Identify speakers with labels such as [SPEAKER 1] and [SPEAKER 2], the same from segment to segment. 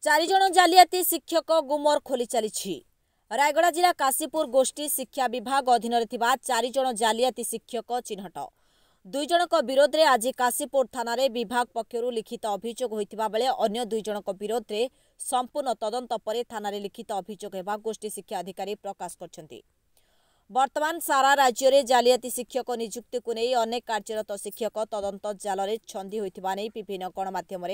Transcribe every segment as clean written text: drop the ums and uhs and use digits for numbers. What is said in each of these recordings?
[SPEAKER 1] चार जण जालियाती शिक्षक गुमर खोली चली रायगड़ा जिला काशीपुर गोष्ठी शिक्षा विभाग अधीन चार जण जालियाती शिक्षक चिन्हट 2 जनक विरोध में आज काशीपुर थाना विभाग पक्षर लिखित अभियोग होता बेले अन्य 2 जनक विरोध में संपूर्ण तदंत पर थाना लिखित अभियोग होगा गोष्ठी शिक्षा अधिकारी प्रकाश करछंती। वर्तमान सारा राज्य में जालियाती शिक्षक नियुक्ति को नहीं अनेक कार्यरत शिक्षक तदंत जाल में छंदी होता नहीं विभिन्न गणमाध्यम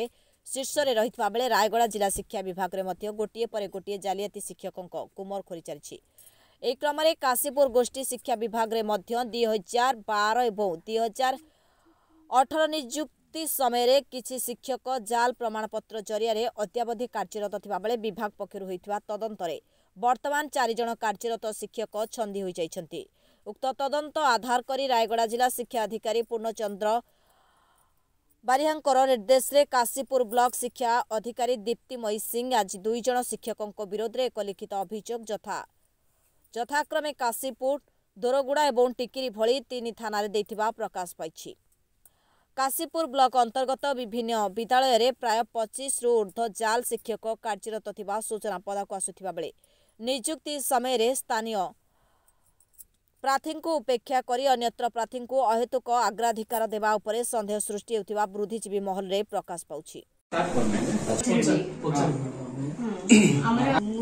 [SPEAKER 1] शीर्ष में रही बेले रायगड़ा जिला शिक्षा विभाग में गोटे पर गोटे जालियाती शिक्षकों गुमर खोली चली एक क्रम में काशीपुर गोष्ठी शिक्षा विभाग में 2012 और 2018 नियुक्ति समय किसी शिक्षक जाल प्रमाणपत्र जरिया अद्यावधि कार्यरत थिबा बेले विभाग पक्षर होइथिबा तदंत रे वर्तमान 4 जण कार्यरत शिक्षक छंदी होई जाइछन्ति। उक्त तदंत आधार करी रायगड़ा जिला शिक्षा अधिकारी पूर्णचंद्र बारिहांकर निर्देश रे काशीपुर ब्लॉक शिक्षा अधिकारी दीप्तिमयी सिंह आज 2 जण शिक्षकों विरोध में एक लिखित अभियोग यथाक्रमे काशीपुर दोरगुड़ा और टिकिरी भली 3 थाना देथिबा प्रकाश पाइछि। काशीपुर ब्लॉक अंतर्गत विभिन्न विद्यालय रे प्राय 25 रु ऊर्ध्व जाल शिक्षक कार्यरत थिबा सूचना पदाक आसुथिबा बेले नियुक्ति समय रे स्थानीय प्रार्थी को उपेक्षा करी अन्यत्र प्रार्थी को अहेतुक अग्राधिकार देवा उपरे संदेह सृष्टि होथिबा बुद्धिजीवी महल रे प्रकाश पाउछि।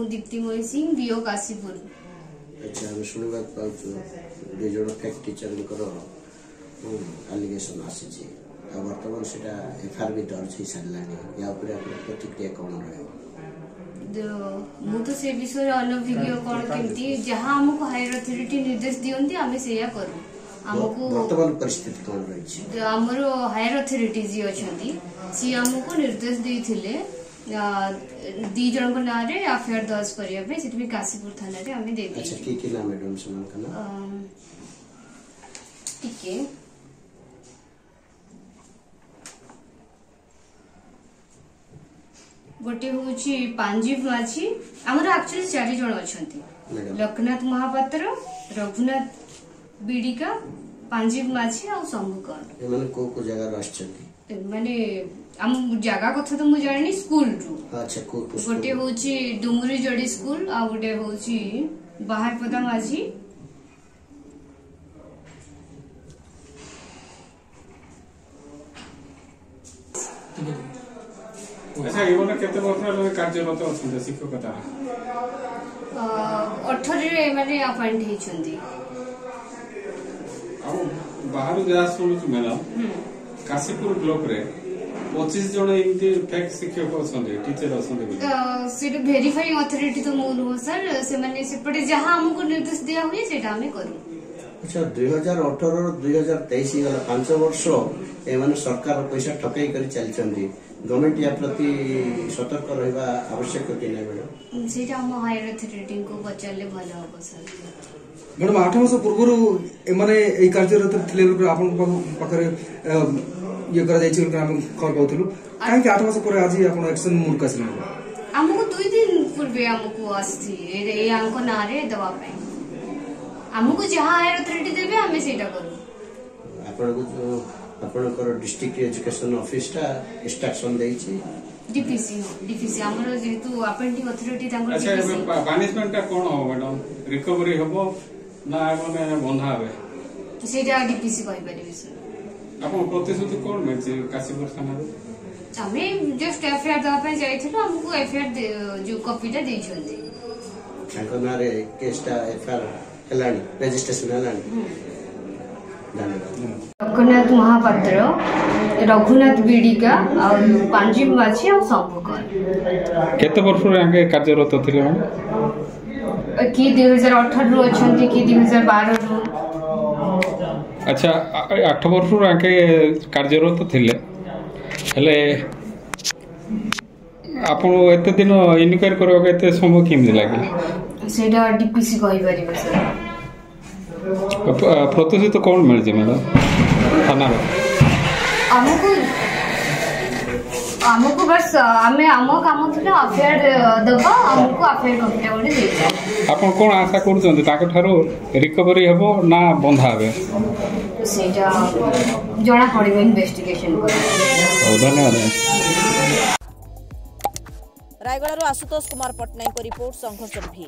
[SPEAKER 2] दीप्तिमयी सिंह बीओ काशीपुर।
[SPEAKER 3] अच्छा हम शुणा पाचु 2 जण फैक्ट टीचर आलिगेशन आसी वर्तमान से एफआईआर भी दर्ज हो सारे या प्रतिक्रिया कौन
[SPEAKER 2] मु तो से विषय अनभिज्ञ कौन केमती जहां हमको हायर अथॉरिटी निर्देश दियंती आमे सेया करू हमको
[SPEAKER 3] वर्तमान परिस्थिति कौन रही
[SPEAKER 2] हमर हायर अथॉरिटी जी अछंती सी हमको निर्देश देथिले 2 जन को नाम रे एफआईआर दर्ज करिया पे सिटी काशीपुर थाना रे हमें दे दी।
[SPEAKER 3] अच्छा की नाम मैडम समान का नाम
[SPEAKER 2] टिके गोटे होची पांजीव माछी हमर एक्चुअली 4 जन अछंती लोकनाथ महापात्र रघुनाथ बीडिका पांजीव माछी और शंभुकर्ण
[SPEAKER 3] ए माने को जगह आछंती
[SPEAKER 2] माने हम जगह कथा तो मु जानि स्कूल रु।
[SPEAKER 3] अच्छा को
[SPEAKER 2] गोटे होची डुंगरी जड़ी स्कूल आ गोटे होची बाहर पदा माझी
[SPEAKER 4] अच्छा ये वाला केते वर्ष रे कार्यरत अछन शिक्षकता
[SPEAKER 2] 18 रे माने अपॉइंट हे छंदी
[SPEAKER 4] आ बाहर जा सुनु मैडम काशीपुर ब्लॉक रे 25 जण इमती फैक्ट शिक्षक अछन टीचर अछन
[SPEAKER 2] से वेरीफाइंग अथॉरिटी तो मोर हो सर से माने सेपटे जहां हमको निर्देश दिया हुए सेटा हमें करू।
[SPEAKER 3] अच्छा 2018 और 2023 गला 5 वर्ष ए माने सरकार पैसा ठकई करी चली छंदी गवर्नमेंट या प्रति सतर्क रहबा आवश्यक कि नै मैडम
[SPEAKER 2] सेटा हम हायर अथॉरिटी को बचाले भलो हो सर।
[SPEAKER 5] मैडम 8 वर्ष पूर्व ए माने ए कार्यरत थिले आपन पाखरे ये करा जाय छी हम खबर पाउथलु काहे कि 8 वर्ष पर आज आपन एक्शन मूड कसिल
[SPEAKER 2] हमको 2 दिन पूर्व हमको आस्थि ए अंक ना रे दवा पे हमको जहां हायर अथॉरिटी देबे हमें सेटा करू
[SPEAKER 3] आपन को डिस्ट्रिक्ट एजुकेशन ऑफिस टा इंस्ट्रक्शन देई छी
[SPEAKER 2] डीपीसी हमरो जेतु अपॉइंटिंग अथॉरिटी तांको।
[SPEAKER 4] अच्छा पनिशमेंट का कोन हो मैडम रिकवरी हबो ना माने बंधा हबे
[SPEAKER 2] तो सेटा डीपीसी कहि परिबे सर
[SPEAKER 4] आपन प्रतिश्रुति कोन मेछि काशीपुर थाना रे
[SPEAKER 2] हमें जस्ट एफआईआर दवा पे जाइथिलो हमको एफआईआर जो कॉपीटा देइ छन्ती
[SPEAKER 3] तांको नारे केसटा एफआईआर हलानी रजिस्ट्रेशन हलानी
[SPEAKER 2] लोकनाथ महापात्र रघुनाथ बीडिका और पांजीव माछी और शंभुकर्ण
[SPEAKER 4] केते वर्ष रे आगे कार्यरत थिले माने
[SPEAKER 2] की 2018 रु अछंती की 2012 रु।
[SPEAKER 4] अच्छा 8 वर्ष रे आगे कार्यरत थिले हेले आपन एते दिन इनक्वायरी करबा केते समय किम लागे
[SPEAKER 2] सेटा डीपीसी कहि परिबे सर।
[SPEAKER 4] प्रतिशत कौन मिल मैडम थाना
[SPEAKER 2] हमको बस हमें आम काम थी एफआईआर दबा हमको एफआईआर कॉपीटा गोटे दे
[SPEAKER 4] आपन कोन आशा करछन ताको थारो रिकवरी हेबो ना बंधा हेबे
[SPEAKER 2] सेटा जणा पड़िबो इन्वेस्टिगेशन
[SPEAKER 4] धन्यवाद।
[SPEAKER 1] रायगड़ारू आशुतोष कुमार पट्टनायक रिपोर्ट संघर्ष टीवी।